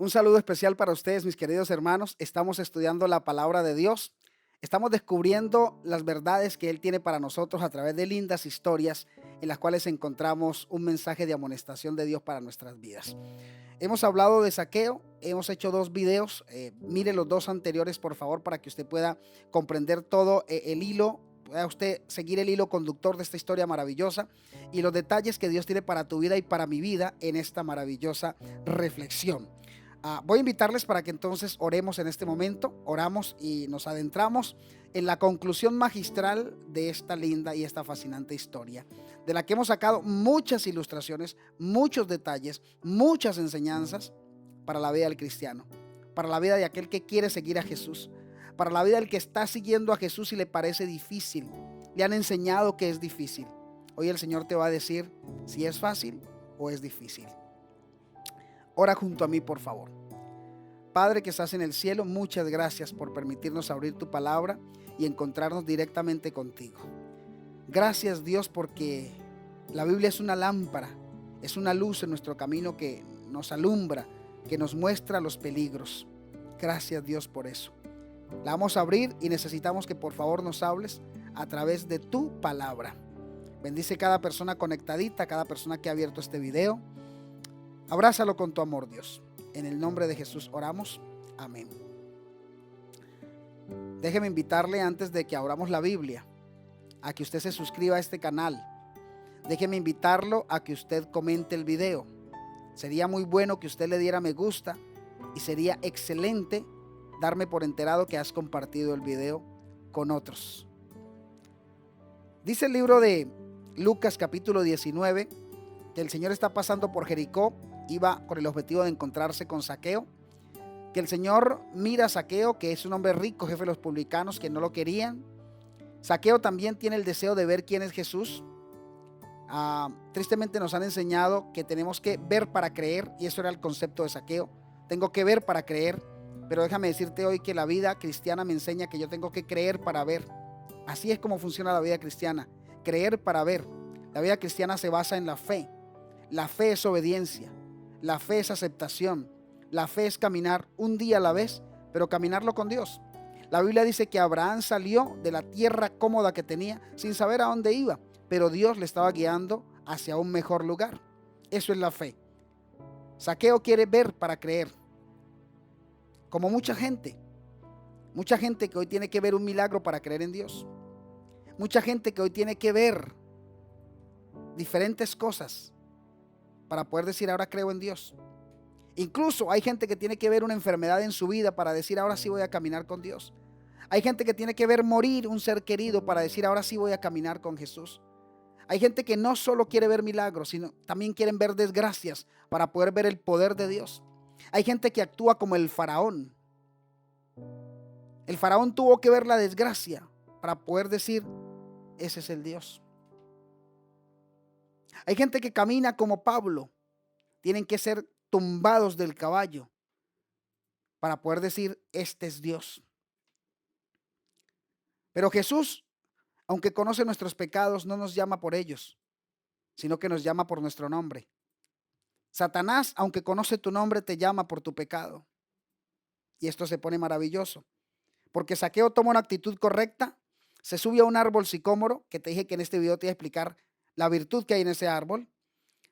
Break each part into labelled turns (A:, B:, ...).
A: Un saludo especial para ustedes, mis queridos hermanos. Estamos estudiando la palabra de Dios. Estamos descubriendo las verdades que Él tiene para nosotros a través de lindas historias en las cuales encontramos un mensaje de amonestación de Dios para nuestras vidas. Hemos hablado de Zaqueo, hemos hecho dos videos. Mire los dos anteriores, por favor, para que usted pueda comprender todo el hilo, pueda usted seguir el hilo conductor de esta historia maravillosa y los detalles que Dios tiene para tu vida y para mi vida en esta maravillosa reflexión. Voy a invitarles para que entonces oremos en este momento, oramos y nos adentramos en la conclusión magistral de esta linda y esta fascinante historia, de la que hemos sacado muchas ilustraciones, muchos detalles, muchas enseñanzas para la vida del cristiano, para la vida de aquel que quiere seguir a Jesús, para la vida del que está siguiendo a Jesús y le parece difícil, le han enseñado que es difícil. Hoy el Señor te va a decir si es fácil o es difícil. Ora junto a mí, por favor. Padre que estás en el cielo, muchas gracias por permitirnos abrir tu palabra y encontrarnos directamente contigo. Gracias, Dios, porque la Biblia es una lámpara, es una luz en nuestro camino que nos alumbra, que nos muestra los peligros. Gracias, Dios, por eso. La vamos a abrir y necesitamos que por favor nos hables a través de tu palabra. Bendice cada persona conectadita, cada persona que ha abierto este video. Abrázalo con tu amor, Dios. En el nombre de Jesús oramos. Amén. Déjeme invitarle, antes de que abramos la Biblia, a que usted se suscriba a este canal. Déjeme invitarlo a que usted comente el video. Sería muy bueno que usted le diera me gusta y sería excelente darme por enterado que has compartido el video con otros. Dice el libro de Lucas capítulo 19 que el Señor está pasando por Jericó, iba con el objetivo de encontrarse con Zaqueo, que el Señor mira a Zaqueo, que es un hombre rico, jefe de los publicanos, que no lo querían. Zaqueo también tiene el deseo de ver quién es Jesús. Tristemente nos han enseñado que tenemos que ver para creer, y eso era el concepto de Zaqueo. Tengo que ver para creer, pero déjame decirte hoy que la vida cristiana me enseña que yo tengo que creer para ver. Así es como funciona la vida cristiana, creer para ver. La vida cristiana se basa en la fe. La fe es obediencia, la fe es aceptación, la fe es caminar un día a la vez, pero caminarlo con Dios. La Biblia dice que Abraham salió de la tierra cómoda que tenía sin saber a dónde iba, pero Dios le estaba guiando hacia un mejor lugar. Eso es la fe. Zaqueo quiere ver para creer, como mucha gente que hoy tiene que ver un milagro para creer en Dios. Mucha gente que hoy tiene que ver diferentes cosas para poder decir ahora creo en Dios. Incluso hay gente que tiene que ver una enfermedad en su vida para decir ahora sí voy a caminar con Dios. Hay gente que tiene que ver morir un ser querido para decir ahora sí voy a caminar con Jesús. Hay gente que no solo quiere ver milagros, sino también quieren ver desgracias para poder ver el poder de Dios. Hay gente que actúa como el faraón. El faraón tuvo que ver la desgracia para poder decir ese es el Dios. Hay gente que camina como Pablo. Tienen que ser tumbados del caballo para poder decir este es Dios. Pero Jesús, aunque conoce nuestros pecados, no nos llama por ellos, sino que nos llama por nuestro nombre. Satanás, aunque conoce tu nombre, te llama por tu pecado. Y esto se pone maravilloso, porque Zaqueo toma una actitud correcta, se sube a un árbol sicómoro, que te dije que en este video te iba a explicar la virtud que hay en ese árbol,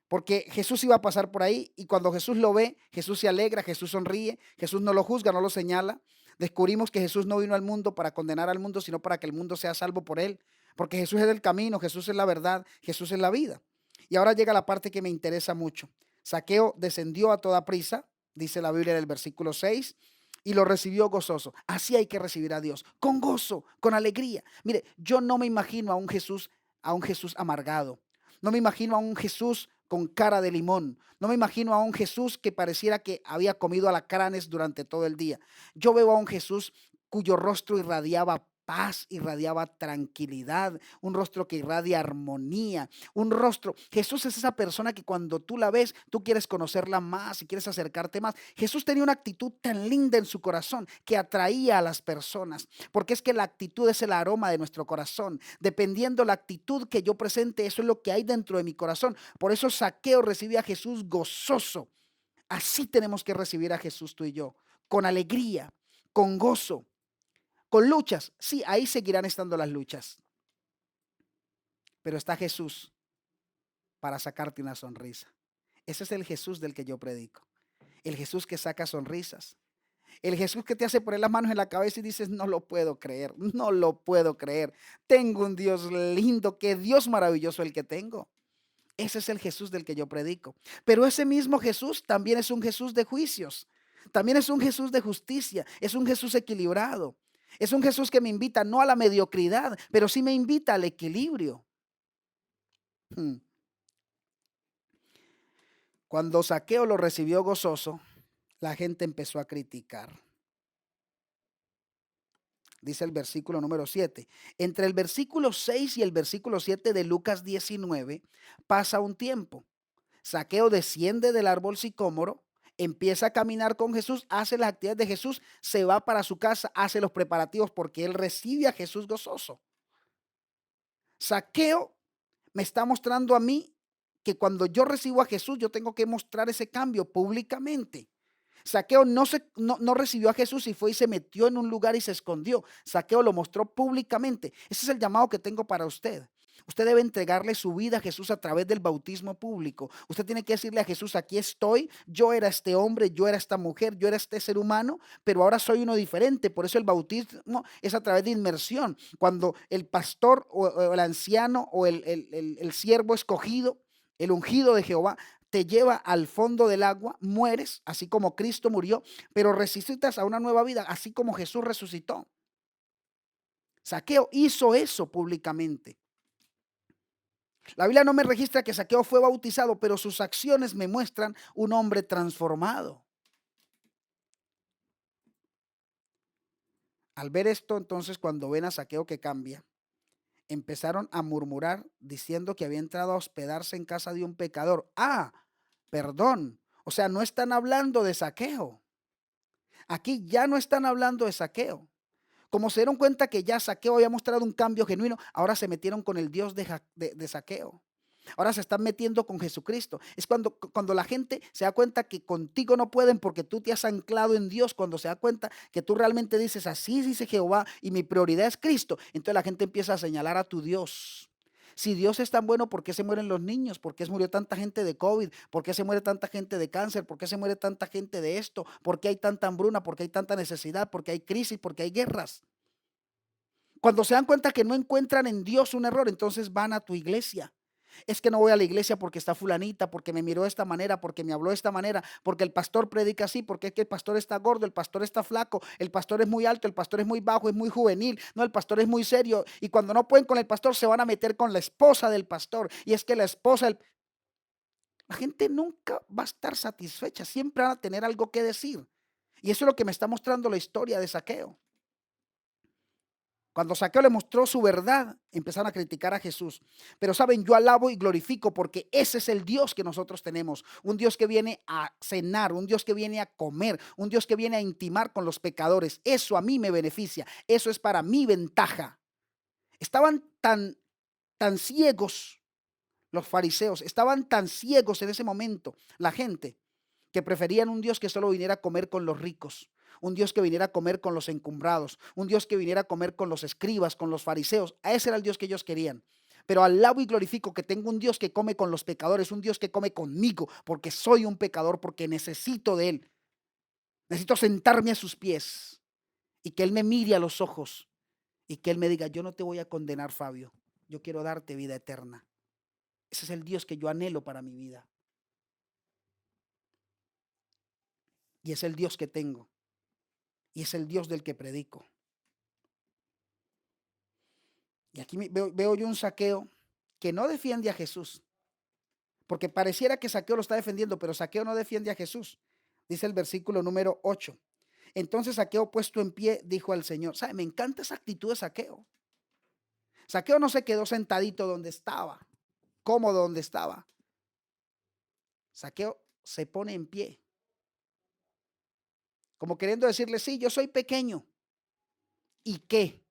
A: porque Jesús iba a pasar por ahí y cuando Jesús lo ve, Jesús se alegra, Jesús sonríe, Jesús no lo juzga, no lo señala. Descubrimos que Jesús no vino al mundo para condenar al mundo, sino para que el mundo sea salvo por él, porque Jesús es el camino, Jesús es la verdad, Jesús es la vida. Y ahora llega la parte que me interesa mucho. Zaqueo descendió a toda prisa, dice la Biblia en el versículo 6, y lo recibió gozoso. Así hay que recibir a Dios, con gozo, con alegría. Mire, yo no me imagino a un Jesús amargado. No me imagino a un Jesús con cara de limón. No me imagino a un Jesús que pareciera que había comido alacranes durante todo el día. Yo veo a un Jesús cuyo rostro irradiaba paz, irradiaba tranquilidad, un rostro que irradia armonía, un rostro. Jesús es esa persona que cuando tú la ves, tú quieres conocerla más y quieres acercarte más. Jesús tenía una actitud tan linda en su corazón que atraía a las personas, porque es que la actitud es el aroma de nuestro corazón. Dependiendo la actitud que yo presente, eso es lo que hay dentro de mi corazón. Por eso Zaqueo recibe a Jesús gozoso. Así tenemos que recibir a Jesús tú y yo, con alegría, con gozo, con luchas. Sí, ahí seguirán estando las luchas, pero está Jesús para sacarte una sonrisa. Ese es el Jesús del que yo predico. El Jesús que saca sonrisas. El Jesús que te hace poner las manos en la cabeza y dices, no lo puedo creer, no lo puedo creer. Tengo un Dios lindo, qué Dios maravilloso el que tengo. Ese es el Jesús del que yo predico. Pero ese mismo Jesús también es un Jesús de juicios. También es un Jesús de justicia. Es un Jesús equilibrado. Es un Jesús que me invita no a la mediocridad, pero sí me invita al equilibrio. Hmm. Cuando Zaqueo lo recibió gozoso, la gente empezó a criticar. Dice el versículo número 7. Entre el versículo 6 y el versículo 7 de Lucas 19 pasa un tiempo. Zaqueo desciende del árbol sicómoro, empieza a caminar con Jesús, hace las actividades de Jesús, se va para su casa, hace los preparativos porque él recibe a Jesús gozoso. Zaqueo me está mostrando a mí que cuando yo recibo a Jesús, yo tengo que mostrar ese cambio públicamente. Zaqueo no recibió a Jesús y fue y se metió en un lugar y se escondió. Zaqueo lo mostró públicamente. Ese es el llamado que tengo para usted. Usted debe entregarle su vida a Jesús a través del bautismo público. Usted tiene que decirle a Jesús, aquí estoy, yo era este hombre, yo era esta mujer, yo era este ser humano, pero ahora soy uno diferente. Por eso el bautismo es a través de inmersión. Cuando el pastor o el anciano o el siervo escogido, el ungido de Jehová, te lleva al fondo del agua, mueres, así como Cristo murió, pero resucitas a una nueva vida, así como Jesús resucitó. Zaqueo hizo eso públicamente. La Biblia no me registra que Zaqueo fue bautizado, pero sus acciones me muestran un hombre transformado. Al ver esto, entonces, cuando ven a Zaqueo que cambia, empezaron a murmurar diciendo que había entrado a hospedarse en casa de un pecador. Ah, perdón. O sea, no están hablando de Zaqueo. Aquí ya no están hablando de Zaqueo. Como se dieron cuenta que ya Zaqueo había mostrado un cambio genuino, ahora se metieron con el Dios de Zaqueo. Ahora se están metiendo con Jesucristo. Es cuando la gente se da cuenta que contigo no pueden porque tú te has anclado en Dios. Cuando se da cuenta que tú realmente dices, así dice Jehová y mi prioridad es Cristo. Entonces la gente empieza a señalar a tu Dios. Si Dios es tan bueno, ¿por qué se mueren los niños? ¿Por qué se murió tanta gente de COVID? ¿Por qué se muere tanta gente de cáncer? ¿Por qué se muere tanta gente de esto? ¿Por qué hay tanta hambruna? ¿Por qué hay tanta necesidad? ¿Por qué hay crisis? ¿Por qué hay guerras? Cuando se dan cuenta que no encuentran en Dios un error, entonces van a tu iglesia. Es que no voy a la iglesia porque está fulanita, porque me miró de esta manera, porque me habló de esta manera, porque el pastor predica así, porque es que el pastor está gordo, el pastor está flaco, el pastor es muy alto, el pastor es muy bajo, es muy juvenil, no, el pastor es muy serio. Y cuando no pueden con el pastor, se van a meter con la esposa del pastor. Y es que la gente nunca va a estar satisfecha, siempre van a tener algo que decir. Y eso es lo que me está mostrando la historia de Zaqueo. Cuando Zaqueo le mostró su verdad, empezaron a criticar a Jesús. Pero saben, yo alabo y glorifico porque ese es el Dios que nosotros tenemos. Un Dios que viene a cenar, un Dios que viene a comer, un Dios que viene a intimar con los pecadores. Eso a mí me beneficia, eso es para mi ventaja. Estaban tan ciegos los fariseos, estaban tan ciegos en ese momento, la gente, que preferían un Dios que solo viniera a comer con los ricos, un Dios que viniera a comer con los encumbrados, un Dios que viniera a comer con los escribas, con los fariseos. A ese era el Dios que ellos querían. Pero alabo y glorifico que tengo un Dios que come con los pecadores, un Dios que come conmigo, porque soy un pecador, porque necesito de Él. Necesito sentarme a sus pies y que Él me mire a los ojos y que Él me diga, yo no te voy a condenar, Fabio, yo quiero darte vida eterna. Ese es el Dios que yo anhelo para mi vida. Y es el Dios que tengo. Y es el Dios del que predico. Y aquí veo yo un Zaqueo que no defiende a Jesús. Porque pareciera que Zaqueo lo está defendiendo, pero Zaqueo no defiende a Jesús. Dice el versículo número 8. Entonces Zaqueo, puesto en pie, dijo al Señor. ¿Sabe? Me encanta esa actitud de Zaqueo. Zaqueo no se quedó sentadito donde estaba, cómodo donde estaba. Zaqueo se pone en pie. Como queriendo decirle, sí, yo soy pequeño. ¿Y qué?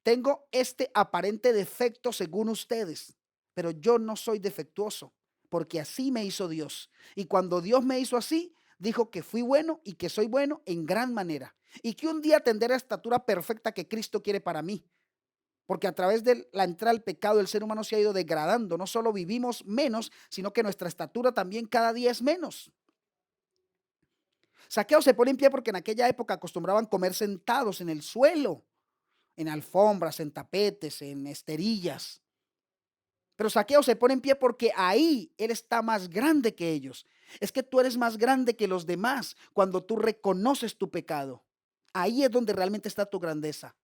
A: Tengo este aparente defecto según ustedes, pero yo no soy defectuoso. porque así me hizo Dios. Y cuando Dios me hizo así, dijo que fui bueno y que soy bueno en gran manera. Y que un día tendré la estatura perfecta que Cristo quiere para mí. Porque a través de la entrada al pecado el ser humano se ha ido degradando. No solo vivimos menos, sino que nuestra estatura también cada día es menos. Zaqueo se pone en pie porque en aquella época acostumbraban comer sentados en el suelo, en alfombras, en tapetes, en esterillas. Pero Zaqueo se pone en pie porque ahí él está más grande que ellos. Es que tú eres más grande que los demás cuando tú reconoces tu pecado. Ahí es donde realmente está tu grandeza.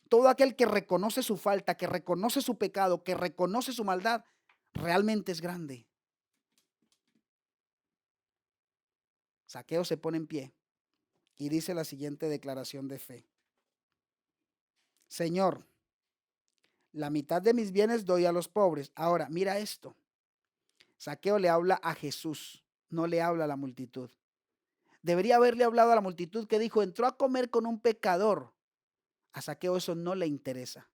A: Todo aquel que reconoce su falta, que reconoce su pecado, que reconoce su maldad, realmente es grande. Zaqueo se pone en pie y dice la siguiente declaración de fe. Señor, la mitad de mis bienes doy a los pobres. Ahora, mira esto. Zaqueo le habla a Jesús, no le habla a la multitud. Debería haberle hablado a la multitud que dijo, entró a comer con un pecador. A Zaqueo eso no le interesa.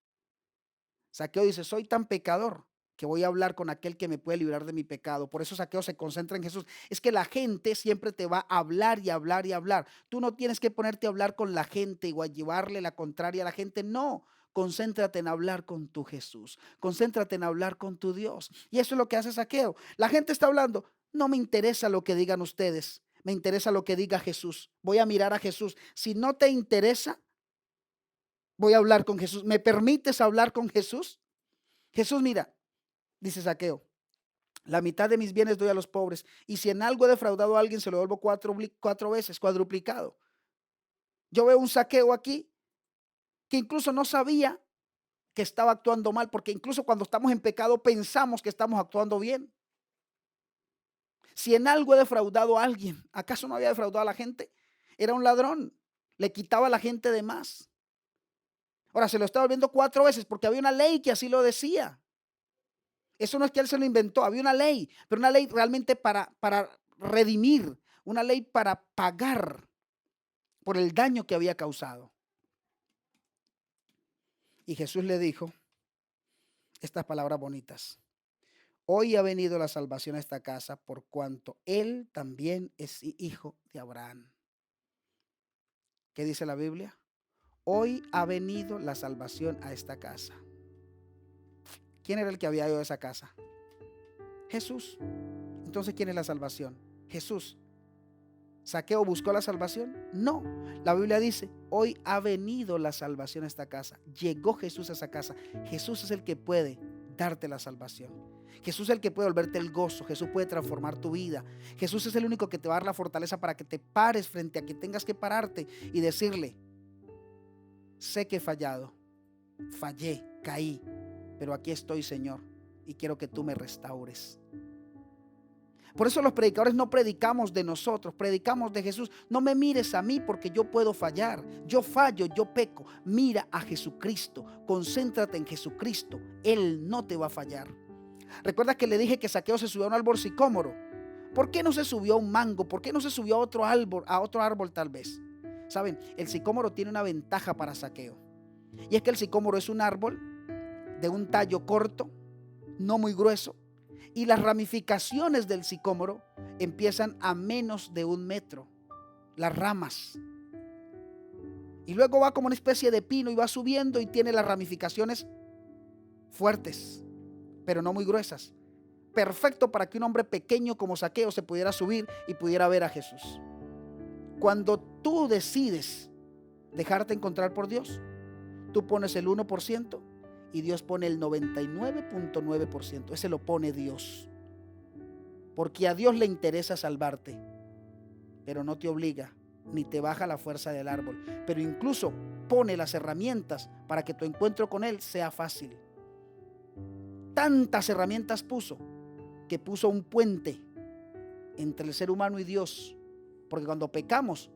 A: Zaqueo dice, soy tan pecador que voy a hablar con aquel que me puede librar de mi pecado. Por eso Zaqueo se concentra en Jesús. Es que la gente siempre te va a hablar y hablar y hablar. Tú no tienes que ponerte a hablar con la gente o a llevarle la contraria a la gente. No, concéntrate en hablar con tu Jesús. Concéntrate en hablar con tu Dios. Y eso es lo que hace Zaqueo. La gente está hablando. No me interesa lo que digan ustedes. Me interesa lo que diga Jesús. Voy a mirar a Jesús. Si no te interesa, voy a hablar con Jesús. ¿Me permites hablar con Jesús? Jesús, mira, dice Zaqueo, la mitad de mis bienes doy a los pobres, y si en algo he defraudado a alguien, se lo devuelvo cuatro veces, cuadruplicado. Yo veo un Zaqueo aquí que incluso no sabía que estaba actuando mal, porque incluso cuando estamos en pecado pensamos que estamos actuando bien. Si en algo he defraudado a alguien, ¿acaso no había defraudado a la gente? Era un ladrón, le quitaba a la gente de más. Ahora se lo está volviendo cuatro veces porque había una ley que así lo decía. Eso no es que él se lo inventó, había una ley, pero una ley realmente para redimir, una ley para pagar por el daño que había causado. Y Jesús le dijo estas palabras bonitas. Hoy ha venido la salvación a esta casa por cuanto él también es hijo de Abraham. ¿Qué dice la Biblia? Hoy ha venido la salvación a esta casa. ¿Quién era el que había ido a esa casa? Jesús. Entonces, ¿quién es la salvación? Jesús. ¿Zaqueo buscó la salvación? No. La Biblia dice, hoy ha venido la salvación a esta casa. Llegó Jesús a esa casa. Jesús es el que puede darte la salvación. Jesús es el que puede volverte el gozo. Jesús puede transformar tu vida. Jesús es el único que te va a dar la fortaleza para que te pares frente a que tengas que pararte y decirle, sé que he fallado, fallé, caí, pero aquí estoy, Señor, y quiero que tú me restaures. Por eso los predicadores no predicamos de nosotros, predicamos de Jesús. No me mires a mí porque yo puedo fallar. Yo fallo, yo peco. Mira a Jesucristo, concéntrate en Jesucristo. Él no te va a fallar. ¿Recuerdas que le dije que Zaqueo se subió a un árbol sicómoro? ¿Por qué no se subió a un mango? ¿Por qué no se subió a otro árbol tal vez? Saben, el sicómoro tiene una ventaja para Zaqueo. Y es que el sicómoro es un árbol de un tallo corto, no muy grueso. Y las ramificaciones del sicómoro empiezan a menos de 1 metro. Las ramas. Y luego va como una especie de pino y va subiendo y tiene las ramificaciones fuertes, pero no muy gruesas. Perfecto para que un hombre pequeño como Zaqueo se pudiera subir y pudiera ver a Jesús. Cuando tú decides dejarte encontrar por Dios, tú pones el 1%. Y Dios pone el 99.9%. Ese lo pone Dios. Porque a Dios le interesa salvarte, pero no te obliga, ni te baja la fuerza del árbol. Pero incluso pone las herramientas para que tu encuentro con Él sea fácil. Tantas herramientas puso, que puso un puente entre el ser humano y Dios. Porque cuando pecamos,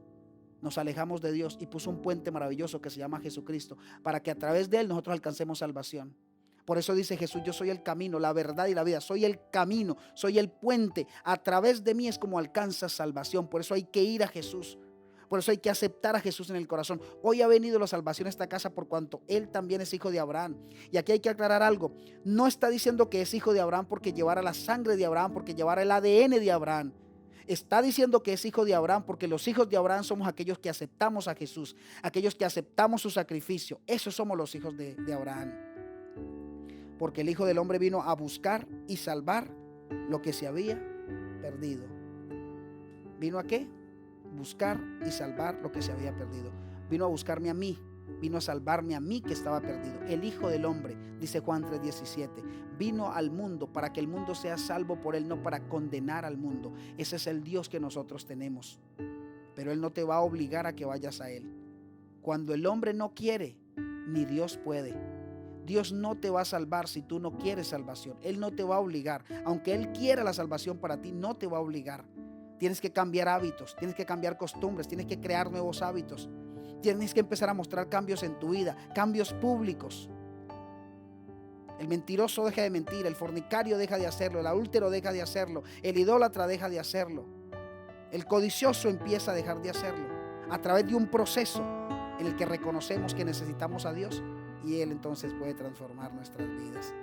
A: nos alejamos de Dios, y puso un puente maravilloso que se llama Jesucristo, para que a través de Él nosotros alcancemos salvación. Por eso dice Jesús, yo soy el camino, la verdad y la vida. Soy el camino, soy el puente. A través de mí es como alcanzas salvación. Por eso hay que ir a Jesús. Por eso hay que aceptar a Jesús en el corazón. Hoy ha venido la salvación a esta casa por cuanto Él también es hijo de Abraham. Y aquí hay que aclarar algo. No está diciendo que es hijo de Abraham porque llevara la sangre de Abraham, porque llevara el ADN de Abraham. Está diciendo que es hijo de Abraham porque los hijos de Abraham somos aquellos que aceptamos a Jesús, aquellos que aceptamos su sacrificio. Esos somos los hijos de Abraham. Porque el Hijo del Hombre vino a buscar y salvar lo que se había perdido. ¿Vino a qué? Buscar y salvar lo que se había perdido. Vino a buscarme a mí, vino a salvarme a mí que estaba perdido. El Hijo del Hombre, dice Juan 3:17, vino al mundo para que el mundo sea salvo por Él, no para condenar al mundo. Ese es el Dios que nosotros tenemos. Pero Él no te va a obligar a que vayas a Él. Cuando el hombre no quiere, ni Dios puede. Dios no te va a salvar si tú no quieres salvación. Él no te va a obligar. Aunque Él quiera la salvación para ti, no te va a obligar. Tienes que cambiar hábitos, tienes que cambiar costumbres, tienes que crear nuevos hábitos. Tienes que empezar a mostrar cambios en tu vida, cambios públicos. El mentiroso deja de mentir, el fornicario deja de hacerlo, el adúltero deja de hacerlo, el idólatra deja de hacerlo. El codicioso empieza a dejar de hacerlo a través de un proceso en el que reconocemos que necesitamos a Dios. Y Él entonces puede transformar nuestras vidas.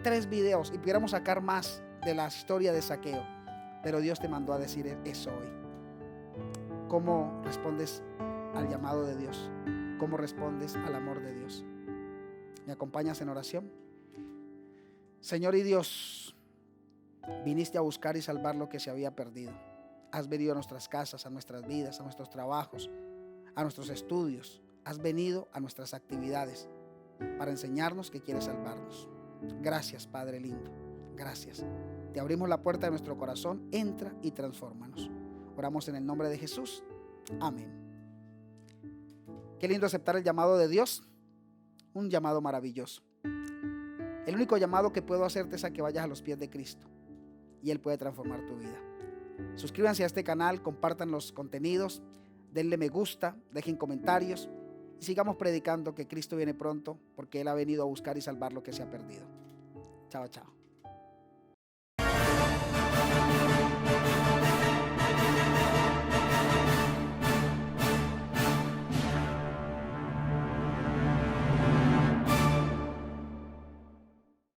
A: 3 videos y pudiéramos sacar más de la historia de Zaqueo. Pero Dios te mandó a decir eso hoy. ¿Cómo respondes al llamado de Dios? ¿Cómo respondes al amor de Dios? ¿Me acompañas en oración? Señor y Dios, viniste a buscar y salvar lo que se había perdido. Has venido a nuestras casas, a nuestras vidas, a nuestros trabajos, a nuestros estudios. Has venido a nuestras actividades para enseñarnos que quieres salvarnos. Gracias, Padre lindo. Gracias. Te abrimos la puerta de nuestro corazón. Entra y transfórmanos. Oramos en el nombre de Jesús. Amén. Qué lindo aceptar el llamado de Dios. Un llamado maravilloso. El único llamado que puedo hacerte es a que vayas a los pies de Cristo. Y Él puede transformar tu vida. Suscríbanse a este canal, compartan los contenidos, denle me gusta, dejen comentarios. Y sigamos predicando que Cristo viene pronto porque Él ha venido a buscar y salvar lo que se ha perdido. Chao, chao.